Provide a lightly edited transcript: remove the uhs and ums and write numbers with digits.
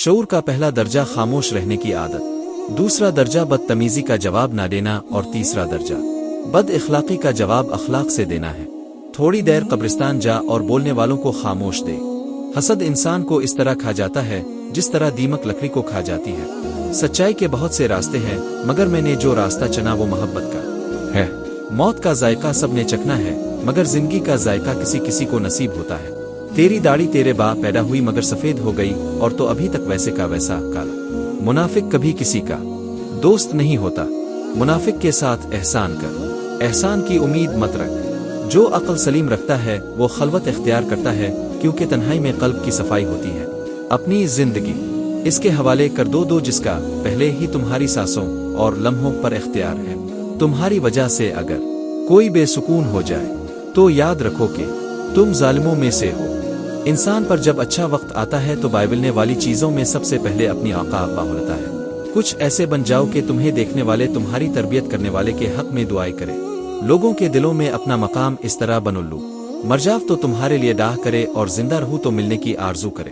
شعور کا پہلا درجہ خاموش رہنے کی عادت، دوسرا درجہ بدتمیزی کا جواب نہ دینا، اور تیسرا درجہ بد اخلاقی کا جواب اخلاق سے دینا ہے۔ تھوڑی دیر قبرستان جا اور بولنے والوں کو خاموش دے۔ حسد انسان کو اس طرح کھا جاتا ہے جس طرح دیمک لکڑی کو کھا جاتی ہے۔ سچائی کے بہت سے راستے ہیں، مگر میں نے جو راستہ چنا وہ محبت کا ہے۔ موت کا ذائقہ سب نے چکھنا ہے، مگر زندگی کا ذائقہ کسی کسی کو نصیب ہوتا ہے۔ تیری داڑھی تیرے باپ پیدا ہوئی مگر سفید ہو گئی، اور تو ابھی تک ویسے کا ویسا کالا۔ منافق کبھی کسی کا دوست نہیں ہوتا۔ منافق کے ساتھ احسان کر، احسان کی امید مت رکھ۔ جو عقل سلیم رکھتا ہے وہ خلوت اختیار کرتا ہے، کیونکہ تنہائی میں قلب کی صفائی ہوتی ہے۔ اپنی زندگی اس کے حوالے کر دو جس کا پہلے ہی تمہاری سانسوں اور لمحوں پر اختیار ہے۔ تمہاری وجہ سے اگر کوئی بے سکون ہو جائے تو یاد رکھو کہ تم ظالموں میں سے ہو۔ انسان پر جب اچھا وقت آتا ہے تو بائبلنے والی چیزوں میں سب سے پہلے اپنی آقا ابا ہوتا ہے۔ کچھ ایسے بن جاؤ کہ تمہیں دیکھنے والے تمہاری تربیت کرنے والے کے حق میں دعائیں کرے۔ لوگوں کے دلوں میں اپنا مقام اس طرح بنو لو، مرجاف تو تمہارے لیے ڈاہ کرے اور زندہ رہو تو ملنے کی آرزو کرے۔